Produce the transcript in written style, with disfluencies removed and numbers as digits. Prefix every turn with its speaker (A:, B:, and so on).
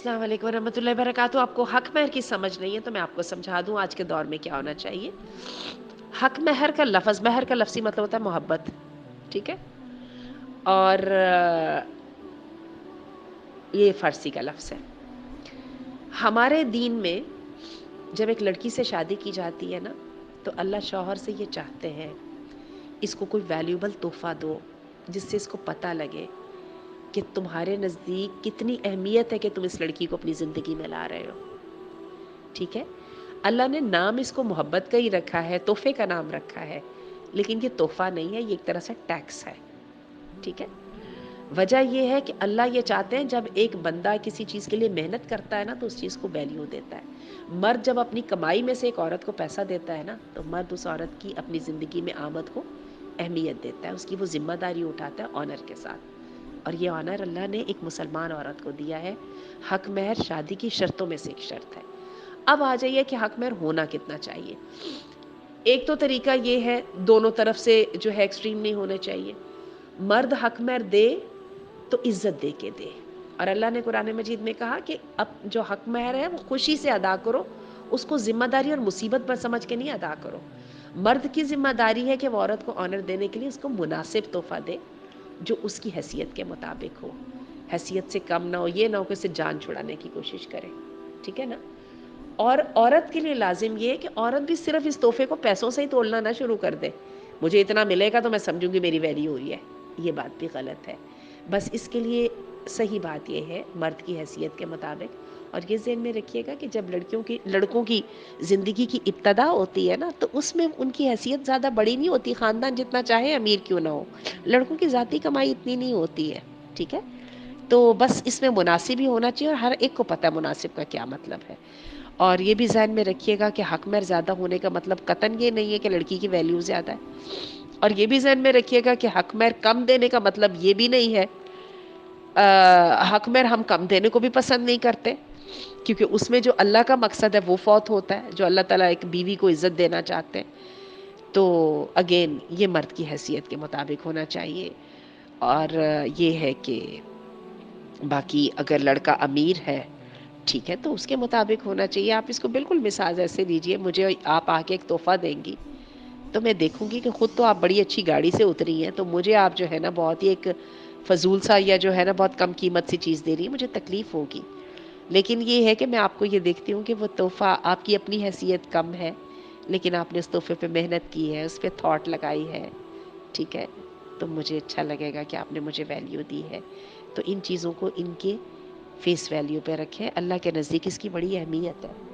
A: अस्सलाम वालेकुम रहमतुल्लाहि वबरकातुहू। आपको हक महर की समझ नहीं है तो मैं आपको समझा दूं आज के दौर में क्या होना चाहिए। हक महर का लफ्ज़, महर का लफ्ज़ी मतलब होता है मोहब्बत, ठीक है। और ये फ़ारसी का लफ्ज़ है। हमारे दीन में जब एक लड़की से शादी की जाती है ना, तो अल्लाह शौहर से ये चाहते हैं, इसको कोई वैल्यूएबल तोहफ़ा दो, जिससे इसको पता लगे कि तुम्हारे नज़दीक कितनी अहमियत है कि तुम इस लड़की को अपनी ज़िंदगी में ला रहे हो, ठीक है। अल्लाह ने नाम इसको मोहब्बत का ही रखा है, तोहफ़े का नाम रखा है, लेकिन ये तोहफ़ा नहीं है, ये एक तरह से टैक्स है, ठीक है। वजह ये है कि अल्लाह ये चाहते हैं जब एक बंदा किसी चीज़ के लिए मेहनत करता है ना, तो उस चीज़ को वैल्यू देता है। मर्द जब अपनी कमाई में से एक औरत को पैसा देता है ना, तो मर्द उस औरत की अपनी ज़िंदगी में आमद को अहमियत देता है, उसकी वो ज़िम्मेदारी उठाता है ऑनर के साथ। और ये ऑनर अल्लाह ने एक मुसलमान औरत को दिया है। हक महर शादी की शर्तों में से एक शर्त है। अब आ जाइए कि हक महर होना कितना चाहिए। एक तो तरीका ये है, दोनों तरफ से जो है एक्सट्रीम नहीं होने चाहिए। मर्द हक महर दे तो इज्जत दे के दे, और अल्लाह ने कुरान मजीद में कहा कि अब जो हक महर है वो खुशी से अदा करो, उसको जिम्मेदारी और मुसीबत पर समझ के नहीं अदा करो। मर्द की जिम्मेदारी है कि वो औरत को ऑनर देने के लिए उसको मुनासिब तोहफा दे, जो उसकी हैसियत के मुताबिक हो, हैसियत से कम ना हो, ये ना हो कि उससे जान छुड़ाने की कोशिश करे, ठीक है ना। और औरत के लिए लाजिम ये है कि औरत भी सिर्फ इस तोहफे को पैसों से ही तोलना ना शुरू कर दे, मुझे इतना मिलेगा तो मैं समझूंगी मेरी वैल्यू हुई है, ये बात भी गलत है। बस इसके लिए सही बात ये है मर्द की हैसियत के मुताबिक। और ये ज़हन में रखिएगा कि जब लड़कों की ज़िंदगी की इब्तदा होती है ना, तो उसमें उनकी हैसियत ज़्यादा बड़ी नहीं होती, ख़ानदान जितना चाहे अमीर क्यों ना हो, लड़कों की ज़ाती कमाई इतनी नहीं होती है, ठीक है। तो बस इसमें मुनासिब ही होना चाहिए, और हर एक को पता है मुनासिब का क्या मतलब है। और ये भी ज़हन में रखिएगा कि हक महर ज़्यादा होने का मतलब कतन ये नहीं है कि लड़की की वैल्यू ज़्यादा है। और ये भी ज़हन में रखिएगा कि हक महर कम देने का मतलब ये भी नहीं है, हक महर हम कम देने को भी पसंद नहीं करते, क्योंकि उसमें जो अल्लाह का मकसद है वो फौत होता है, जो अल्लाह ताला एक बीवी को इज़्ज़त देना चाहते हैं। तो अगेन ये मर्द की हैसियत के मुताबिक होना चाहिए। और ये है कि बाकी अगर लड़का अमीर है, ठीक है, तो उसके मुताबिक होना चाहिए। आप इसको बिल्कुल मिसाज ऐसे लीजिए, मुझे आप आके एक तोहफ़ा देंगी तो मैं देखूंगी कि खुद तो आप बड़ी अच्छी गाड़ी से उतरी हैं, तो मुझे आप जो है ना बहुत ही एक फजूल सा या जो है ना बहुत कम कीमत सी चीज़ दे रही है, मुझे तकलीफ़ होगी। लेकिन ये है कि मैं आपको ये देखती हूँ कि वो तोहफ़ा, आपकी अपनी हैसियत कम है, लेकिन आपने उस तोहफ़े पे मेहनत की है, उस पर थॉट लगाई है, ठीक है। तो मुझे अच्छा लगेगा कि आपने मुझे वैल्यू दी है। तो इन चीज़ों को इनके फेस वैल्यू पे रखें, अल्लाह के नज़दीक इसकी बड़ी अहमियत है।